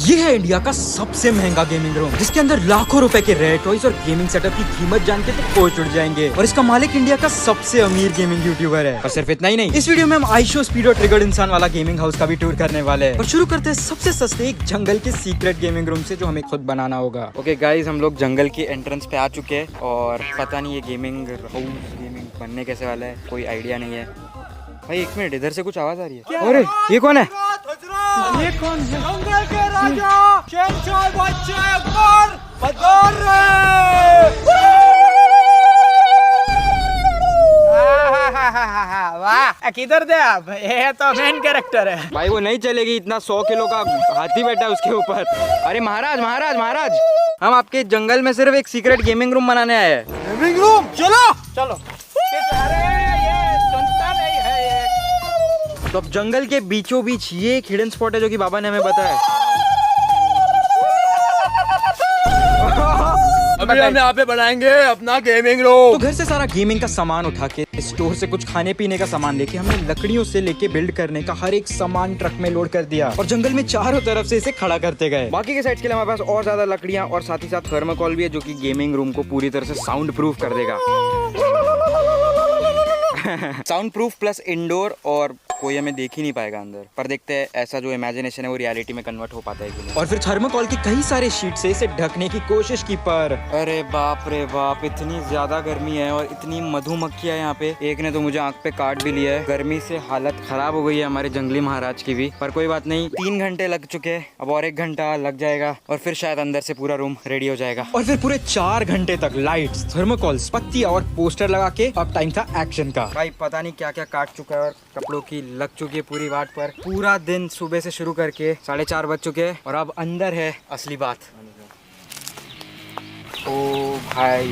ये है इंडिया का सबसे महंगा गेमिंग रूम, जिसके अंदर लाखों रुपए के रेयर टॉयज और गेमिंग सेटअप की कीमत जान के तो होश उड़ जाएंगे। और इसका मालिक इंडिया का सबसे अमीर गेमिंग यूट्यूबर है। और सिर्फ इतना ही नहीं, इस वीडियो में हम आईशो स्पीड और ट्रिगर्ड इंसान वाला गेमिंग हाउस का भी टूर करने वाले हैं। और शुरू करते हैं सबसे सस्ते एक जंगल के सीक्रेट गेमिंग रूम से, जो हमें खुद बनाना होगा। ओके गाइस, हम लोग जंगल की एंट्रेंस पे आ चुके हैं और पता नहीं ये गेमिंग हाउस बनने कैसे वाला है, कोई आइडिया नहीं है। भाई एक मिनट, इधर से कुछ आवाज आ रही है। अरे ये कौन है? ये कौन है? जंगल के राजा शहंशाह बादशाह अकबर पधार रहे। वाह, किधर थे आप? ये तो मेन कैरेक्टर है। भाई वो नहीं चलेगी, इतना 100 किलो का हाथी बैठा है उसके ऊपर। अरे महाराज महाराज महाराज, हम आपके जंगल में सिर्फ एक सीक्रेट गेमिंग रूम बनाने आए हैं। Gaming room? चलो चलो। अरे ये सुनता नहीं है ये। तो अब जंगल के बीचों बीच ये एक हिडन स्पॉट है जो कि बाबा ने हमें बताया। अभी हम यहाँ पे बनाएंगे अपना गेमिंग रूम। तो घर से सारा गेमिंग का सामान उठा के, स्टोर से कुछ खाने पीने का सामान लेके, हमने लकड़ियों से लेके बिल्ड करने का हर एक सामान ट्रक में लोड कर दिया और जंगल में चारों तरफ से इसे खड़ा करते गए। बाकी के साइड के लिए हमारे पास और ज्यादा लकड़ियां और साथ ही साथ थर्मोकोल भी है, जो कि गेमिंग रूम को पूरी तरह से साउंड प्रूफ कर देगा। साउंड प्रूफ प्लस इंडोर, और कोई हमें देख ही नहीं पाएगा अंदर, पर देखते हैं ऐसा जो इमेजिनेशन है वो रियलिटी में कन्वर्ट हो पाता है कि नहीं। और फिर थर्मोकोल की कई सारे शीट से इसे ढकने की कोशिश की, पर अरे बाप रे बाप, इतनी ज्यादा गर्मी है और इतनी मधुमक्खियां यहाँ पे। एक ने तो मुझे आंख पे काट भी लिया है। गर्मी से हालत खराब हो गई है हमारे जंगली महाराज की भी, पर कोई बात नहीं। 3 घंटे लग चुके हैं, अब और 1 घंटा लग जाएगा और फिर शायद अंदर से पूरा रूम रेडी हो जाएगा। और फिर पूरे 4 घंटे तक लाइट्स, थर्मोकोल्स, पत्तियां और पोस्टर लगा के अब टाइम था एक्शन का। भाई पता नहीं क्या क्या काट चुका है और कपड़ों की लग चुकी है पूरी वाट पर। पूरा दिन सुबह से शुरू करके 4:30 बज चुके हैं और अब अंदर है असली बात। ओ भाई,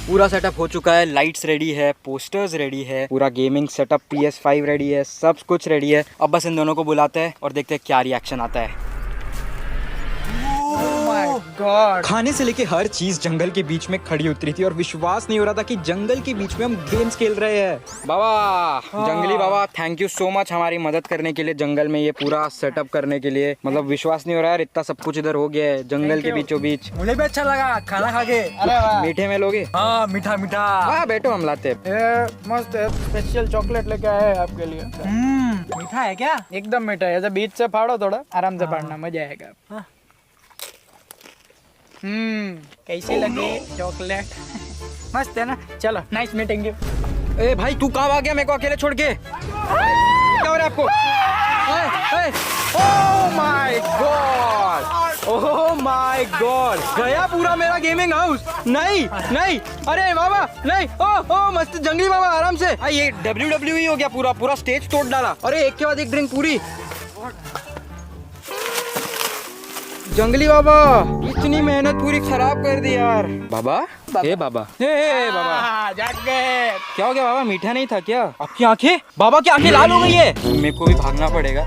पूरा सेटअप हो चुका है। लाइट्स रेडी है, पोस्टर्स रेडी है, पूरा गेमिंग सेटअप PS5 रेडी है, सब कुछ रेडी है। अब बस इन दोनों को बुलाते हैं और देखते हैं क्या रिएक्शन आता है। गॉड, खाने से लेके हर चीज जंगल के बीच में खड़ी उतरी थी और विश्वास नहीं हो रहा था कि जंगल के बीच में हम गेम्स खेल रहे हैं। बाबा, जंगली बाबा, थैंक यू सो मच हमारी मदद करने के लिए, जंगल में ये पूरा सेटअप करने के लिए। मतलब विश्वास नहीं हो रहा है, इतना सब कुछ इधर हो गया है जंगल के बीचों बीच। मुझे भी अच्छा लगा खाना खा के। अरे वाह, मीठे में लोगे? हाँ मीठा मीठा। हाँ बैठो, हम लाते हैं। मस्त है, स्पेशल चॉकलेट लेके आए हैं आपके लिए। मीठा है क्या? एकदम मीठा है, ऐसे बीच से फाड़ो, थोड़ा आराम से फाड़ना, मजा आएगा। कैसी लगे चॉकलेट? मस्त है ना? चलो, नाइस मीटिंग यू। ए भाई, तू कहाँ आ गया मेरे को अकेले छोड़ के? क्या हो रहा है आपको? Oh my God, oh my God, गया पूरा मेरा गेमिंग हाउस। नहीं नहीं, अरे बाबा नहीं। ओह मस्त जंगली बाबा, आराम से। ये WWE हो गया, पूरा पूरा स्टेज तोड़ डाला। अरे एक के बाद एक ड्रिंक पूरी। जंगली बाबा, इतनी मेहनत पूरी खराब कर दी यार। बाबा, हे बाबा, हे बाबा, जाग गए। क्या हो गया बाबा? मीठा नहीं था क्या? आपकी आंखें, बाबा की आंखें लाल हो गई है। मेरे को भी भागना पड़ेगा।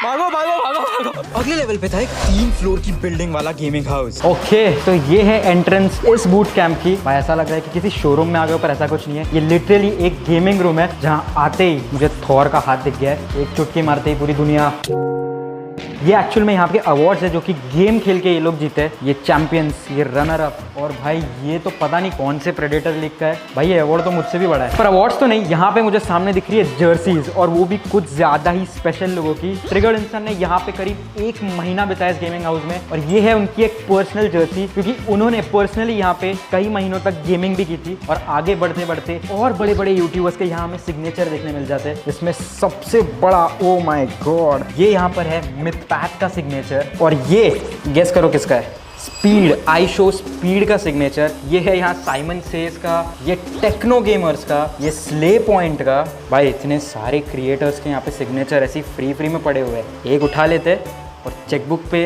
भागो भागो भागो भागो। अगले लेवल पे था एक 3 फ्लोर की बिल्डिंग वाला गेमिंग हाउस। ओके, तो ये है एंट्रेंस इस बूट कैंप की। भाई ऐसा लग रहा है कि किसी शोरूम में आ गए, पर ऐसा कुछ नहीं है। ये लिटरली एक गेमिंग रूम है, जहाँ आते ही मुझे थॉर का हाथ दिख गया है। एक चुटकी मारते ही पूरी दुनिया। ये एक्चुअल में यहाँ के अवार्ड्स है जो कि गेम खेल के ये लोग जीते हैं। ये चैंपियंस, ये रनर अप, और भाई ये तो पता नहीं कौन से प्रेडेटर लीग का है। भाई ये अवार्ड तो मुझसे भी बड़ा है, पर अवार्ड्स तो नहीं। यहाँ पे मुझे सामने दिख रही है जर्सीज, और वो भी कुछ ज्यादा ही स्पेशल लोगों की। ट्रिगर्ड इंसान ने यहाँ पे करीब 1 महीना बिताया इस गेमिंग हाउस में, और ये है उनकी एक पर्सनल जर्सी, क्योंकि उन्होंने पर्सनली यहाँ पे कई महीनों तक गेमिंग भी की थी। और आगे बढ़ते बढ़ते और बड़े बड़े यूट्यूबर्स के यहाँ हमें सिग्नेचर देखने मिल जाते हैं, जिसमें सबसे बड़ा, ओ माई गॉड, ये यहाँ पर है मिथपैक का सिग्नेचर। और ये गेस करो किसका है? स्पीड, आईशो स्पीड का सिग्नेचर। ये है यहाँ साइमन सेज का, ये टेक्नो गेमर्स का, ये स्ले पॉइंट का। भाई इतने सारे क्रिएटर्स के यहाँ पे सिग्नेचर ऐसी फ्री में पड़े हुए हैं। एक उठा लेते और चेकबुक पे।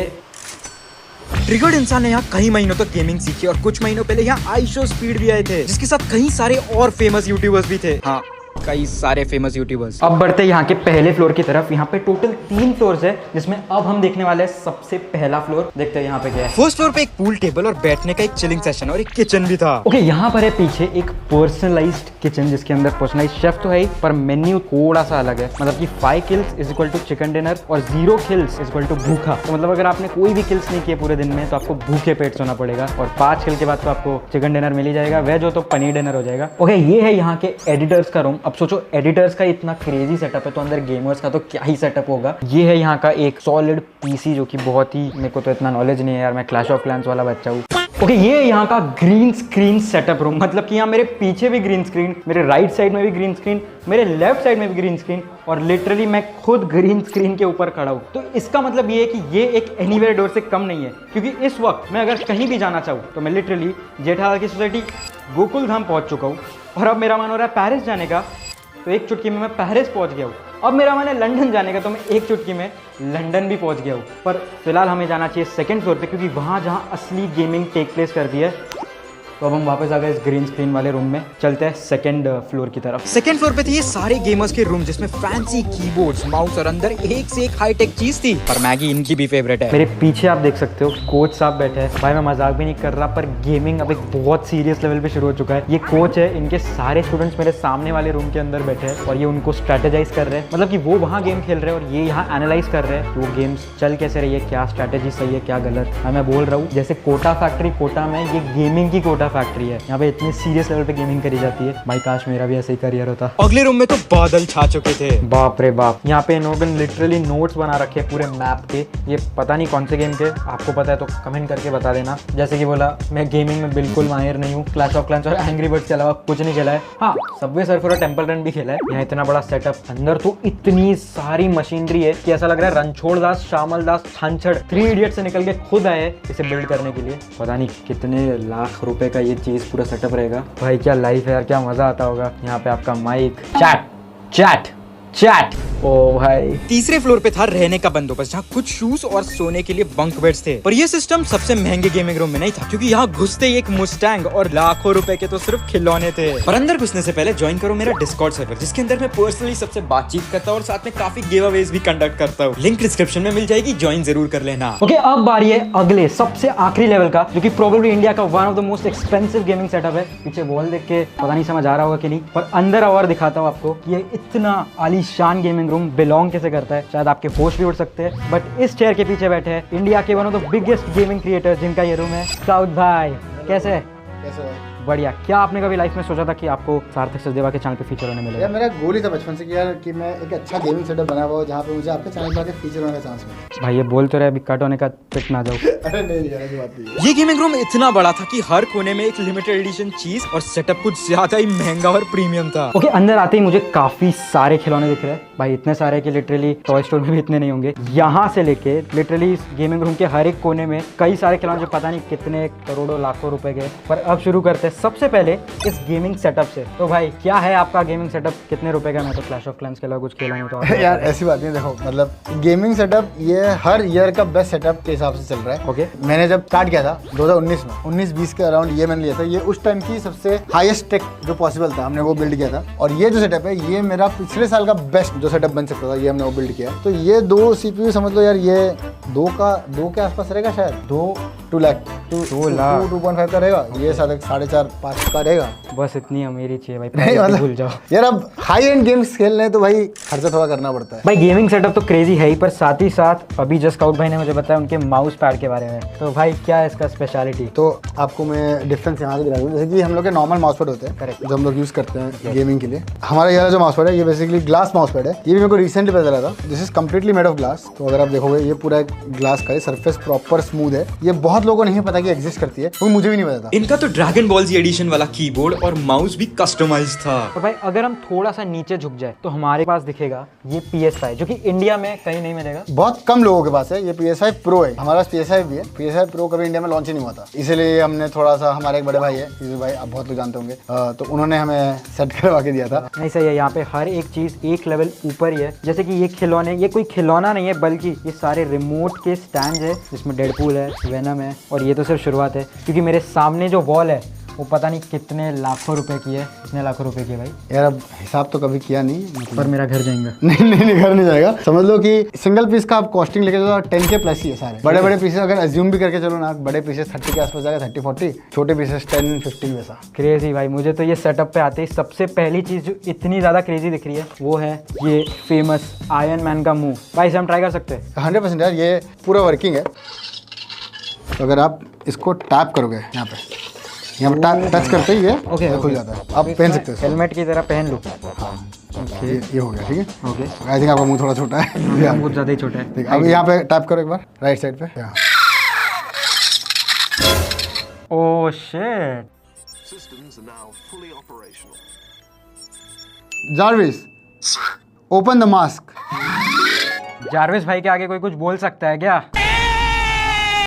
ट्रिगर्ड इंसान ने यहाँ कई महीनों तक गेमिंग सीखी और कुछ महीनों पहले यहाँ आईशो स्पीड भी आए थे, जिसके साथ कई सारे और फेमस यूट्यूबर्स भी थे। हाँ, कई सारे फेमस यूट्यूबर्स। अब बढ़ते यहाँ के पहले फ्लोर की तरफ। यहाँ पे टोटल 3 फ्लोर्स है, जिसमें अब हम देखने वाले हैं सबसे पहला फ्लोर। देखते हैं यहाँ पे क्या है। फर्स्ट फ्लोर पे एक पूल टेबल और बैठने का एक चिलिंग सेशन और एक किचन भी था। ओके, यहाँ पर है पीछे एक पर्सनलाइज्ड किचन, जिसके अंदर पर्सनलाइज्ड शेफ तो है ही, पर मेन्यू थोड़ा सा अलग है। मतलब कि 5 kills is equal to chicken dinner और 0 किल्स इज इक्वल टू भूखा। तो मतलब अगर आपने कोई भी किल्स नहीं किए पूरे दिन में तो आपको भूखे पेट सोना पड़ेगा, और 5 किल के बाद तो आपको चिकन डिनर मिल ही जाएगा। वेज हो तो पनीर डिनर हो जाएगा। ओके, ये है यहाँ के एडिटर्स का रूम। अब सोचो एडिटर्स का इतना क्रेजी सेटअप है तो अंदर गेमर्स का तो क्या ही सेटअप होगा। ये है यहाँ का एक सॉलिड पीसी, जो कि बहुत ही, मेरे को तो इतना नॉलेज नहीं है यार, मैं क्लैश ऑफ क्लैंस वाला बच्चा हूँ। ओके, ये यहाँ का ग्रीन स्क्रीन सेटअप रूम। मतलब कि यहाँ मेरे पीछे भी ग्रीन स्क्रीन, मेरे राइट साइड में भी ग्रीन स्क्रीन, मेरे लेफ्ट साइड में भी ग्रीन स्क्रीन, और लिटरली मैं खुद ग्रीन स्क्रीन के ऊपर खड़ा हूँ। तो इसका मतलब ये है कि ये एक एनीवेयर डोर से कम नहीं है, क्योंकि इस वक्त मैं अगर कहीं भी जाना चाहूँ तो मैं लिटरली जेठालाल की सोसाइटी गोकुल धाम पहुँच चुका हूँ। और अब मेरा मन हो रहा है पेरिस जाने का, तो एक चुटकी में मैं पेरिस पहुँच गया हूँ। अब मेरा मन है लंदन जाने का, तो मैं एक चुटकी में लंदन भी पहुंच गया हूँ। पर फिलहाल हमें जाना चाहिए सेकंड फ्लोर पे, क्योंकि वहाँ जहाँ असली गेमिंग टेक प्लेस करती है। तो अब हम वापस आ गए इस ग्रीन स्क्रीन वाले रूम में। चलते हैं सेकंड फ्लोर की तरफ। सेकंड फ्लोर पे थे ये सारे गेमर्स के रूम, जिसमें फैंसी कीबोर्ड्स, माउस और अंदर एक से एक हाईटेक चीज थी। पर मैगी इनकी भी फेवरेट है। मेरे पीछे आप देख सकते हो कोच साहब बैठे हैं। भाई मैं मजाक भी नहीं कर रहा, पर गेमिंग अब एक बहुत सीरियस लेवल पे शुरू हो चुका है। ये कोच है, इनके सारे स्टूडेंट्स मेरे सामने वाले रूम के अंदर बैठे हैं और ये उनको स्ट्रेटेजाइज कर रहे हैं। मतलब कि वो वहाँ गेम खेल रहे हैं और ये यहाँ एनालाइज कर रहे हैं कि वो गेम्स चल कैसे रही है, क्या स्ट्रेटेजी सही है, क्या गलत। मैं बोल रहा हूँ जैसे कोटा फैक्ट्री कोटा में, ये गेमिंग की कोटा फैक्ट्री है। यहाँ पे इतनी सीरियस लेवल पे गेमिंग करी जाती है। भाई काश मेरा भी ऐसे ही करियर होता। अगले रूम में तो बादल छा चुके थे, बाप रे बाप। यहाँ पे इन्होंने लिटरली नोट्स बना रखे हैं पूरे मैप के। ये पता नहीं कौन से गेम के, आपको पता है तो कमेंट करके बता देना। जैसे कि बोला, मैं गेमिंग में बिल्कुल माहिर नहीं हूँ। क्लैश ऑफ क्लैंस और एंग्री बर्ड्स के अलावा कुछ नहीं खेला है। हाँ, सबवे सर्फर और टेंपल रन भी खेला है। यहाँ इतना बड़ा सेटअप, अंदर तो इतनी सारी मशीनरी है कि ऐसा लग रहा है रणछोड़ दास, श्यामल दास, छाछड़ 3 इडियट से निकल के खुद आए इसे बिल्ड करने के लिए। पता नहीं कितने लाख रुपए का ये चीज पूरा सेटअप रहेगा। भाई क्या लाइफ है यार, क्या मजा आता होगा। यहाँ पे आपका माइक, चैट चैट चैट। ओ भाई, तीसरे फ्लोर पे था रहने का बंदोबस्त, जहाँ कुछ शूज और सोने के लिए बंक बेड्स थे। पर ये सिस्टम सबसे महंगे गेमिंग रूम में नहीं था, क्योंकि यहाँ घुसते ही एक मुस्टैंग और लाखों रुपए के तो सिर्फ खिलौने थे। पर अंदर घुसने से पहले ज्वाइन करो मेरा डिस्कॉर्ड सर्वर, जिसके अंदर मैं पर्सनली सबसे बातचीत करता हूँ और साथ में काफी गिव अवेज भी कंडक्ट करता हूँ। लिंक डिस्क्रिप्शन में मिल जाएगी, ज्वाइन जरूर कर लेना। ओके, अब बारी है अगले सबसे आखिरी लेवल का, जो कि प्रोबेबली इंडिया का one of the most expensive gaming setup है। पीछे वॉल देख के पता नहीं समझ आ रहा होगा कि नहीं, पर अंदर और दिखाता हूँ आपको। ये इतना आलीशान गेमिंग रूम बिलोंग कैसे करता है, शायद आपके होश भी उड़ सकते हैं। बट इस चेयर के पीछे बैठे हैं इंडिया के one of the biggest gaming creators, जिनका ये रूम है। साउथ भाई कैसे है? बढ़िया। क्या आपने कभी लाइफ में सोचा था कि आपको सार्थक सचदेवा के चैनल पे फीचर होने मिलेगा? यार मेरा गोल ही था बचपन से कि यार कि मैं एक अच्छा गेमिंग सेटअप बना हुआ जहाँ पे मुझे आपके चैनल पे फीचर होने का चांस मिले। भाई ये बोल तो रहे अभी कट होने का पिट ना जाओ। अरे नहीं यार, ऐसी बात नहीं है। ये गेमिंग रूम इतना बड़ा था कि हर कोने में एक लिमिटेड एडिशन चीज और सेटअप कुछ ज्यादा ही महंगा और प्रीमियम था। ओके, अंदर आते ही मुझे काफी सारे खिलौने दिख रहे हैं। भाई इतने सारे कि लिटरली टॉय स्टोर में भी इतने नहीं होंगे। यहाँ से लेके लिटरली इस गेमिंग रूम के हर एक कोने में कई सारे खिलौने, जो पता नहीं कितने करोड़ों लाखों रुपए के। पर अब शुरू करते हैं सबसे पहले इस गेमिंग सेटअप से। तो भाई क्या है आपका गेमिंग सेटअप, कितने रुपए का? मैं तो क्लैश ऑफ क्लैंस के अलावा कुछ खेला नहीं तो। यार ऐसी बात नहीं, देखो मतलब गेमिंग सेटअप ये हर ईयर का बेस्ट सेटअप के हिसाब से चल रहा है। ओके, मैंने जब स्टार्ट किया था 2019 में, 19-20 के अराउंड ये मैंने लिया था। ये उस टाइम की सबसे हाईएस्ट टेक जो पॉसिबल था, हमने वो बिल्ड किया था। और ये जो सेटअप है, ये मेरा पिछले साल का बेस्ट जो सेटअप बन सकता था, ये हमने वो बिल्ड किया। तो ये 2 CPU समझ लो यार, ये 2 के आसपास रहेगा शायद। 2 लाख 2.5 का रहेगा। ये 4.5-5 का रहेगा। बस इतनी अमीरी चाहिए भाई, नहीं मतलब भूल जाओ यार। अब हाई एंड गेम्स खेलने हैं तो भाई खर्चा थोड़ा करना पड़ता है। भाई गेमिंग सेटअप तो क्रेजी है ही, पर साथ ही साथ अभी जस्ट स्काउट भाई ने मुझे बताया उनके माउस पैड के बारे में। तो भाई क्या है इसका स्पेशलिटी? तो आपको मैं डिफरेंस यहाँ से दिखा दूँ। जैसे कि हम लोग के नॉर्मल माउस पैड होते हैं, करेक्ट, जो हम लोग यूज करते हैं गेमिंग के लिए। हमारा ये जो माउस पैड है, ये बेसिकली ग्लास माउस पैड है। ये भी मेरे को रिसेंटली पता चला था। This is completely made of glass. तो अगर आप देखोगे, ये पूरा ग्लास का है, सरफेस प्रॉपर स्मूथ है। ये बहुत लोगों को नहीं पता कि एग्जिस्ट करती है, वो मुझे भी नहीं पता था। इनका तो ड्रैगन बॉल जी एडिशन वाला कीबोर्ड और माउस भी कस्टमाइज्ड था। और भाई अगर हम थोड़ा सा नीचे झुक जाए तो हमारे पास दिखेगा ये PS5, जो कि इंडिया में कहीं नहीं मिलेगा। बहुत कम लोगों के पास है। ये PS5 Pro है। हमारे पास PS5 भी है। PS5 Pro कभी इंडिया में लॉन्च ही नहीं हुआ था, इसीलिए हमने थोड़ा सा, हमारे एक बड़े भाई है भाई, आप बहुत लोग जानते होंगे, तो उन्होंने हमें सेट करवा के दिया था। नहीं सही है, यहाँ पे हर एक चीज एक लेवल ऊपर ही है। जैसे कि ये खिलौने, ये कोई खिलौना नहीं है, बल्कि ये सारे रिमोट के स्टैंड है, जिसमें डेडपूल है, वेनम है। और ये तो सिर्फ शुरुआत है, क्योंकि मेरे सामने जो वॉल है वो पता नहीं कितने लाखों रुपए की है, कितने लाखों रुपए की है भाई। यार अब हिसाब तो कभी किया नहीं मतलब। पर मेरा घर जाएंगे। नहीं घर नहीं जाएगा। समझ लो कि सिंगल पीस का आप कॉस्टिंग लेके चलो 10K प्लस ही है सारे। बड़े बड़े पीसेस अगर अज्यूम भी करके चलो ना, बड़े पीसेस 30 के आसपास जाएगा, 30-40, छोटे पीसेस 10-15 वैसा। क्रेजी भाई, मुझे तो ये सेटअप पे आते ही सबसे पहली चीज जो इतनी ज्यादा क्रेजी दिख रही है वो है ये फेमस आयरन मैन का मुंह। भाई इसे हम ट्राई कर सकते हैं? 100% यार, ये पूरा वर्किंग है। तो अगर आप इसको टैप करोगे यहाँ पे टच करते ही ये खुल जाता है। आप पहन सकते हो, हेलमेट की तरह पहन लो। ये हो गया, ठीक है। ओके, आई थिंक आपका मुंह थोड़ा छोटा है, बहुत ज्यादा ही छोटा है। ठीक है। अब यहाँ पे टैप करो एक बार राइट साइड पे। Oh shit. Systems are now fully operational. Jarvis, open the mask. Jarvis भाई के आगे कोई कुछ बोल सकता है क्या?